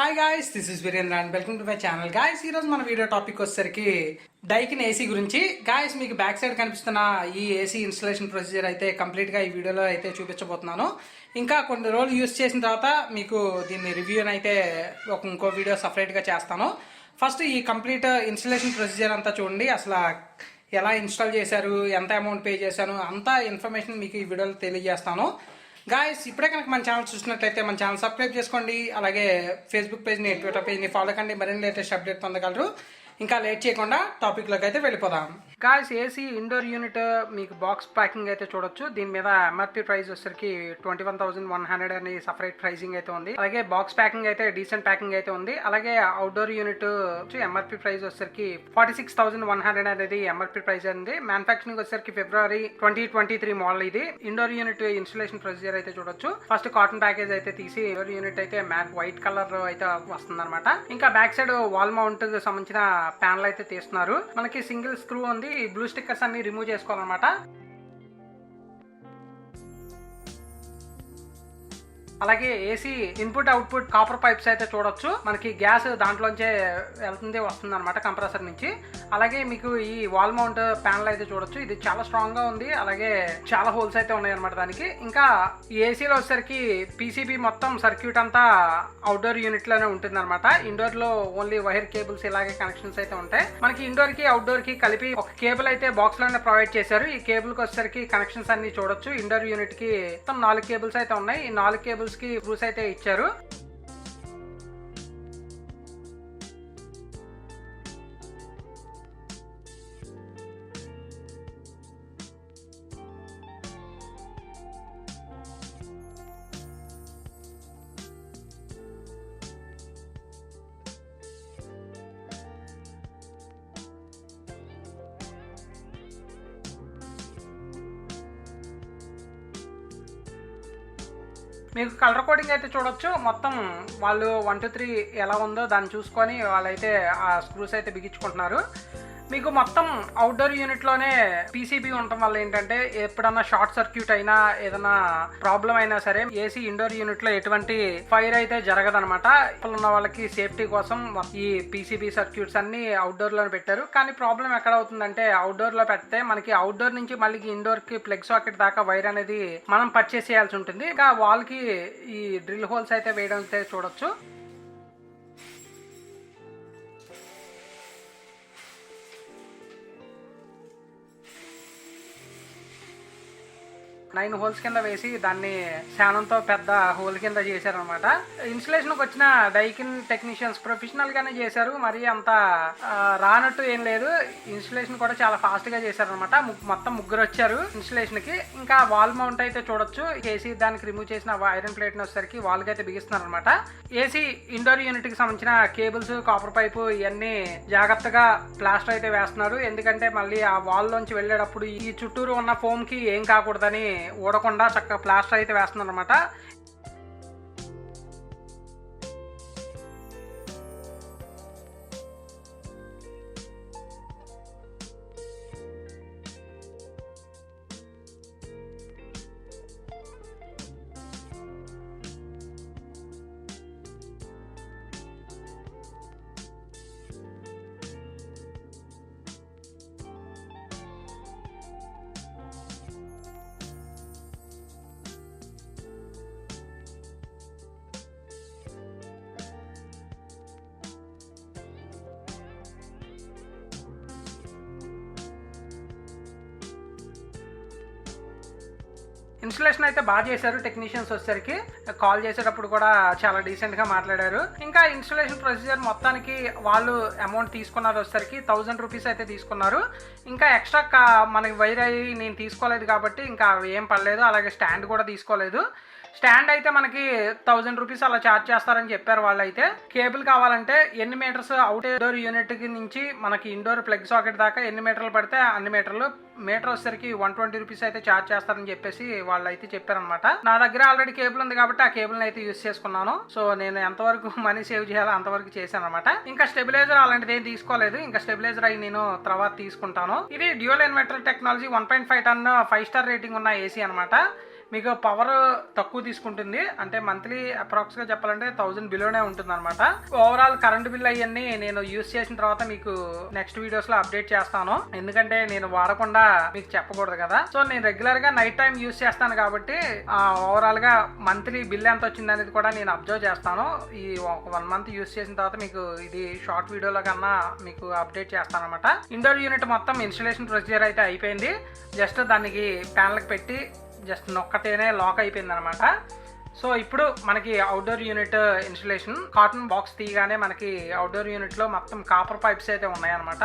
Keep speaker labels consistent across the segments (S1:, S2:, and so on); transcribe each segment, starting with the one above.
S1: Hi guys, this is Virendra and welcome to my channel. Guys, ఈరోజు మన video topic వచ్చేసరికి Daikin AC గురించి. Guys, మీకు బ్యాక్ సైడ్ కనిపిస్తున్న ఈ ఏసీ ఇన్స్టలేషన్ ప్రొసీజర్ అయితే కంప్లీట్గా ఈ వీడియోలో అయితే చూపించబోతున్నాను. ఇంకా కొన్ని రోజులు యూస్ చేసిన తర్వాత మీకు దీన్ని రివ్యూని అయితే ఇంకో వీడియో సపరేట్గా చేస్తాను. ఫస్ట్ ఈ కంప్లీట్ ఇన్స్టలేషన్ ప్రొసీజర్ అంతా చూడండి. అసలు ఎలా ఇన్స్టాల్ చేశారు, ఎంత అమౌంట్ పే చేశాను, అంతా ఇన్ఫర్మేషన్ మీకు ఈ వీడియోలో తెలియజేస్తాను. గాయస్, ఇప్పుడే కనుక మన ఛానల్ చూసినట్లయితే మన ఛానల్ సబ్స్క్రైబ్ చేసుకోండి. అలాగే ఫేస్బుక్ పేజ్ని, ట్విట్టర్ పేజ్ని ఫాలో కండి. మరిన్ని లేటెస్ట్ అప్డేట్ పొందగలరు. ఇంకా లేట్ చేయకుండా టాపిక్లోకి అయితే వెళ్ళిపోదాం. గాయస్, ఏసీ ఇండోర్ యూనిట్ మీకు బాక్స్ ప్యాకింగ్ అయితే చూడొచ్చు. దీని మీద ఎంఆర్పీ ప్రైస్ వచ్చేసరికి 21,100 అని సపరేట్ ప్రైసింగ్ అయితే ఉంది. అలాగే బాక్స్ ప్యాకింగ్ అయితే డీసెంట్ ప్యాకింగ్ అయితే ఉంది. అలాగే అవుట్డోర్ యూనిట్ ఎంఆర్పీ ప్రైస్ వచ్చేసరికి 46,100 అనేది ఎంఆర్పీ ప్రైస్ ఉంది. మ్యానుఫాక్చరింగ్ వచ్చేసరికి February 2023 మోడల్. ఇది ఇండోర్ యూనిట్ ఇన్స్టలేషన్ ప్రొసీజర్ అయితే చూడొచ్చు. ఫస్ట్ కాటన్ ప్యాకేజ్ అయితే తీసి ఇండోర్ యూనిట్ అయితే మ్యాట్ వైట్ కలర్ అయితే వస్తుంది అనమాట. ఇంకా బ్యాక్ సైడ్ వాల్ మౌంట్ సంబంధించిన ప్యానల్ అయితే తీస్తున్నారు. మనకి సింగిల్ స్క్రూ ఉంది. ఈ బ్లూ స్టిక్కర్స్ అన్ని రిమూవ్ చేసుకోవాలన్నమాట. అలాగే AC input output copper pipes అయితే చూడొచ్చు. మనకి గ్యాస్ దాంట్లోంచే వెళ్తుంది, వస్తుంది అనమాట కంప్రెసర్ నుంచి. అలాగే మీకు ఈ వాల్ మౌంట్ ప్యానల్ అయితే చూడొచ్చు. ఇది చాలా స్ట్రాంగ్ గా ఉంది. అలాగే చాలా హోల్స్ అయితే ఉన్నాయి అనమాట దానికి. ఇంకా ఈ ఏసీలో వచ్చేసరికి పీసీబీ మొత్తం సర్క్యూట్ అంతా అవుట్డోర్ యూనిట్ లోనే ఉంటుంది అనమాట. ఇండోర్ లో ఓన్లీ వైర్ కేబుల్స్ ఇలాగే కనెక్షన్స్ అయితే ఉంటాయి. మనకి ఇండోర్ కి అవుట్డోర్ కి కలిపి ఒక కేబుల్ అయితే బాక్స్ లోనే ప్రొవైడ్ చేశారు. ఈ కేబుల్ కి వచ్చేసరికి కనెక్షన్స్ అన్ని చూడొచ్చు. ఇండోర్ యూనిట్ కి మొత్తం 4 కేబుల్స్ అయితే ఉన్నాయి. ఈ 4 కేబుల్స్ కి బ్రూస్ అయితే ఇచ్చారు. మీకు కలర్ కోడింగ్ అయితే చూడొచ్చు. మొత్తం వాళ్ళు 1 2 3 ఎలా ఉందో దాన్ని చూసుకొని వాళ్ళైతే ఆ స్క్రూస్ అయితే బిగించుకుంటున్నారు. మీకు మొత్తం అవుట్డోర్ యూనిట్లోనే పీసీబీ ఉండటం వల్ల ఏంటంటే ఎప్పుడన్నా షార్ట్ సర్క్యూట్ అయినా ఏదైనా ప్రాబ్లం అయినా సరే ఏసీ ఇండోర్ యూనిట్లో ఎటువంటి ఫైర్ అయితే జరగదనమాట. ఉన్న వాళ్ళకి సేఫ్టీ కోసం ఈ పీసీబీ సర్క్యూట్స్ అన్ని అవుట్డోర్లోనే పెట్టారు. కానీ ప్రాబ్లం ఎక్కడ అవుతుందంటే అవుట్డోర్లో పెడితే మనకి అవుట్డోర్ నుంచి మళ్ళీ ఇండోర్కి ప్లగ్ సాకెట్ దాకా వైర్ అనేది మనం పర్చేస్ చేయాల్సి ఉంటుంది. ఇంకా వాల్కి ఈ డ్రిల్ హోల్స్ అయితే వేయడం అయితే చూడొచ్చు. నైన్ హోల్స్ కింద వేసి దాన్ని శానంతో పెద్ద హోల్ కింద చేశారనమాట. ఇన్స్టలేషన్కి వచ్చిన డైకిన్ టెక్నీషియన్స్ ప్రొఫెషనల్ గానే చేశారు. మరి అంత రానట్టు ఏం లేదు. ఇన్స్టలేషన్ కూడా చాలా ఫాస్ట్ గా చేశారనమాట. మొత్తం 3 వచ్చారు ఇన్స్టలేషన్ కి. ఇంకా వాల్ మౌంట్ అయితే చూడొచ్చు. ఏసీ దానికి రిమూవ్ చేసిన ఐరన్ ప్లేట్ వచ్చేసరికి వాల్ కి అయితే బిగిస్తున్నారు అనమాట. ఏసీ ఇండోర్ యూనిట్ కి సంబంధించిన కేబుల్స్, కాపర్ పైపు ఇవన్నీ జాగ్రత్తగా ప్లాస్టర్ అయితే వేస్తున్నారు. ఎందుకంటే మళ్ళీ ఆ వాల్ లోంచి వెళ్ళేటప్పుడు ఈ చుట్టూరు ఉన్న ఫోమ్ కి ఏం కాకూడదని ఊడకుండా చక్కగా ప్లాస్టర్ అయితే వేస్తున్నారు అనమాట. ఇన్స్టలేషన్ అయితే బాగా చేశారు. టెక్నీషియన్స్ వచ్చేసరికి కాల్ చేసేటప్పుడు కూడా చాలా డీసెంట్ గా మాట్లాడారు. ఇంకా ఇన్స్టలేషన్ ప్రొసీజర్ మొత్తానికి వాళ్ళు అమౌంట్ తీసుకున్నది వచ్చేసరికి 1000 రూపీస్ అయితే తీసుకున్నారు. ఇంకా ఎక్స్ట్రా మనకి వైర్ అయ్యి నేను తీసుకోలేదు కాబట్టి ఇంకా ఏం పడలేదు. అలాగే స్టాండ్ కూడా తీసుకోలేదు. స్టాండ్ అయితే మనకి 1000 రూపీస్ అలా ఛార్జ్ చేస్తారని చెప్పారు వాళ్ళు. అయితే కేబుల్ కావాలంటే ఎన్ని మీటర్స్ అవుట్డోర్ యూనిట్ నుంచి మనకి ఇండోర్ ప్లగ్ సాకెట్ దాకా ఎన్ని మీటర్లు పడితే అన్ని మీటర్లు, మీటర్ వచ్చేసరికి 120 రూపీస్ అయితే ఛార్జ్ చేస్తారని చెప్పేసి వాళ్ళు అయితే చెప్పారనమాట. నా దగ్గర ఆల్రెడీ కేబుల్ ఉంది కాబట్టి ఆ కేబుల్ అయితే యూజ్ చేసుకున్నాను. సో నేను ఎంతవరకు మనీ సేవ్ చేయాలో అంతవరకు చేశాను అనమాట. ఇంకా స్టెబిలైజర్ అలాంటిది ఏం తీసుకోలేదు. ఇంకా స్టెబిలైజర్ అయి నేను తర్వాత తీసుకుంటాను. ఇది డ్యూయల్ ఇన్వర్టర్ టెక్నాలజీ 1.5 టన్ 5 స్టార్ రేటింగ్ ఉన్న ఏసీ అనమాట. మీకు పవర్ తక్కువ తీసుకుంటుంది. అంటే మంత్లీ అప్రాక్స్గా చెప్పాలంటే 1000 బిలోనే ఉంటుంది అనమాట. ఓవరాల్ కరెంట్ బిల్ అవన్నీ నేను యూస్ చేసిన తర్వాత మీకు నెక్స్ట్ వీడియోస్ లో అప్డేట్ చేస్తాను. ఎందుకంటే నేను వాడకుండా మీకు చెప్పకూడదు కదా. సో నేను రెగ్యులర్ గా నైట్ టైం యూస్ చేస్తాను కాబట్టి ఓవరాల్ గా మంత్లీ బిల్ ఎంత వచ్చింది అనేది కూడా నేను అబ్జర్వ్ చేస్తాను. ఈ 1 మంత్ యూస్ చేసిన తర్వాత మీకు ఇది షార్ట్ వీడియోలో కన్నా మీకు అప్డేట్ చేస్తాను అనమాట. ఇండోర్ యూనిట్ మొత్తం ఇన్స్టలేషన్ ప్రొసీజర్ అయితే అయిపోయింది. జస్ట్ దానికి ప్యానల్కి పెట్టి జస్ట్ నొక్కతేనే లాక్ అయిపోయింది అనమాట. సో ఇప్పుడు మనకి outdoor unit installation cotton box తీయగానే మనకి అవుట్డోర్ యూనిట్లో మొత్తం కాపర్ పైప్స్ అయితే ఉన్నాయన్నమాట.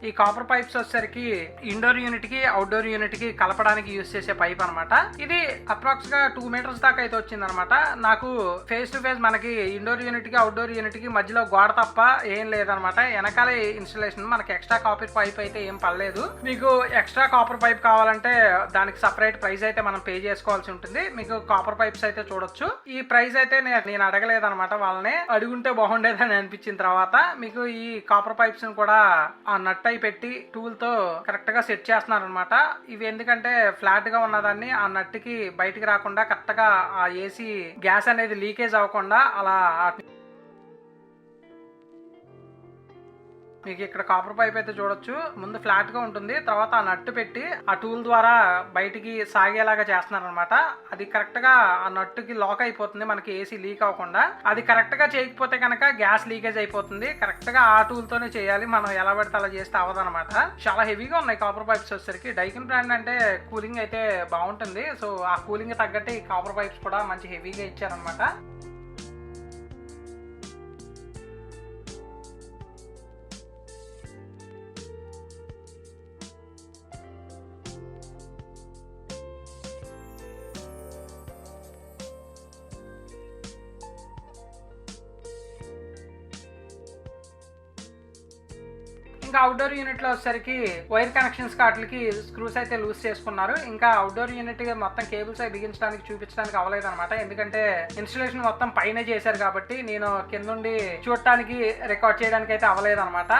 S1: ఈ కాపర్ పైప్స్ వచ్చేసరికి ఇండోర్ యూనిట్ కి అవుట్డోర్ యూనిట్ కి కలపడానికి యూస్ చేసే పైప్ అనమాట. ఇది అప్రాక్స్ గా 2 మీటర్స్ దాకా అయితే వచ్చింది అనమాట. నాకు ఫేస్ టు ఫేస్ మనకి ఇండోర్ యూనిట్ కి అవుట్డోర్ యూనిట్ కి మధ్యలో గోడ తప్ప ఏం లేదనమాట. వెనకాల ఇన్స్టలేషన్ మనకి ఎక్స్ట్రా కాపర్ పైప్ అయితే ఏం పడలేదు. మీకు ఎక్స్ట్రా కాపర్ పైప్ కావాలంటే దానికి సపరేట్ ప్రైస్ అయితే మనం పే చేసుకోవాల్సి ఉంటుంది. మీకు కాపర్ పైప్స్ అయితే చూడొచ్చు. ఈ ప్రైస్ అయితే నేను అడగలేదు అనమాట. వాళ్ళని అడుగుంటే బాగుండేదని అనిపించిన తర్వాత మీకు ఈ కాపర్ పైప్స్ కూడా ఆ నట్ పెట్టి టూల్ తో కరెక్ట్ గా సెట్ చేస్తున్నారు అనమాట. ఇవి ఎందుకంటే ఫ్లాట్ గా ఉన్నదాన్ని ఆ నట్ కి బయటికి రాకుండా కరెక్ట్ గా ఆ ఏసీ గ్యాస్ అనేది లీకేజ్ అవ్వకుండా అలా మీకు ఇక్కడ కాపర్ పైప్ అయితే చూడొచ్చు. ముందు ఫ్లాట్ గా ఉంటుంది, తర్వాత ఆ నట్టు పెట్టి ఆ టూల్ ద్వారా బయటికి సాగేలాగా చేస్తున్నారు అనమాట. అది కరెక్ట్ గా ఆ నట్టుకి లాక్ అయిపోతుంది మనకి ఏసీ లీక్ అవ్వకుండా. అది కరెక్ట్ గా చేయకపోతే కనుక గ్యాస్ లీకేజ్ అయిపోతుంది. కరెక్ట్ గా ఆ టూల్ తోనే చేయాలి. మనం ఎలా పడితే అలా చేస్తే అవ్వదనమాట. చాలా హెవీగా ఉన్నాయి కాపర్ పైప్స్ వచ్చేసరికి. డైకిన్ బ్రాండ్ అంటే కూలింగ్ అయితే బాగుంటుంది. సో ఆ కూలింగ్ తగ్గట్టు ఈ కాపర్ పైప్స్ కూడా మంచి హెవీగా ఇచ్చారనమాట. ఇంకా అవుట్డోర్ యూనిట్ లో వచ్చేసరికి వైర్ కనెక్షన్స్ వాటికి స్క్రూస్ అయితే లూజ్ చేసుకున్నారు. ఇంకా అవుట్డోర్ యూనిట్ మొత్తం కేబుల్స్ అవి బిగించడానికి చూపించడానికి అవ్వలేదు అనమాట. ఎందుకంటే ఇన్స్టలేషన్ మొత్తం పైన చేశారు కాబట్టి నేను కిందుండి చూడటానికి రికార్డ్ చేయడానికి అయితే అవ్వలేదు అనమాట.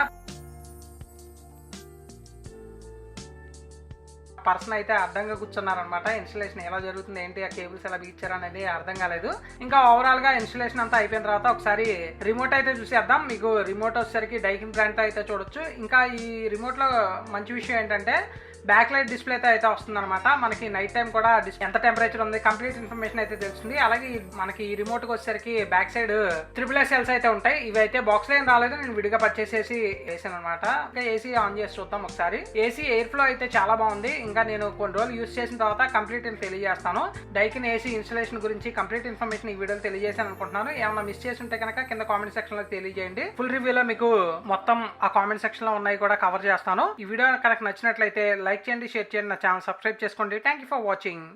S1: పర్సన్ అయితే అర్థంగా కూర్చున్నారనమాట. ఇన్స్టలేషన్ ఎలా జరుగుతుంది, ఏంటి, ఆ కేబుల్స్ ఎలా బిగించారు అనేది అర్థం కాలేదు. ఇంకా ఓవరాల్ గా ఇన్స్టలేషన్ అంతా అయిపోయిన తర్వాత ఒకసారి రిమోట్ అయితే చూసేద్దాం. మీకు రిమోట్ వచ్చేసరికి డైకిన్ బ్రాండ్ అయితే చూడొచ్చు. ఇంకా ఈ రిమోట్ లో మంచి విషయం ఏంటంటే బ్యాక్ లైట్ డిస్ప్లే అయితే వస్తుంది అనమాట. మనకి నైట్ టైం కూడా ఎంత టెంపరేచర్ ఉంది కంప్లీట్ ఇన్ఫర్మేషన్ అయితే తెలుస్తుంది. అలాగే మనకి ఈ రిమోట్ కి వచ్చేసరికి బ్యాక్ సైడ్ AAA సెల్స్ అయితే ఉంటాయి. ఇవి అయితే బాక్స్ లో ఏం రాలేదు, నేను విడిగా పర్చేస్ చేసి వేసాను అనమాట. ఇంకా ఏసీ ఆన్ చేసి చూద్దాం ఒకసారి. ఏసీ ఎయిర్ ఫ్లో అయితే చాలా బాగుంది. ఇంకా నేను కొన్ని రోజులు యూస్ చేసిన తర్వాత కంప్లీట్ తెలియజేస్తాను. డైకిన్ ఏసీ ఇన్స్టలేషన్ గురించి కంప్లీట్ ఇన్ఫర్మేషన్ ఈ వీడియోలో తెలియజేసాను అనుకుంటున్నాను. ఏమైనా మిస్ చేసి ఉంటే కనుక కింద కామెంట్ సెక్షన్ లో తెలియజేయండి. ఫుల్ రివ్యూలో మీకు మొత్తం ఆ కామెంట్ సెక్షన్ లో ఉన్నాయి కూడా కవర్ చేస్తాను. ఈ వీడియో కనుక నచ్చినట్లయితే లైక్ చేయండి, షేర్ చేయండి, నా ఛానల్ సబ్స్క్రైబ్ చేసుకోండి. Thank you for watching.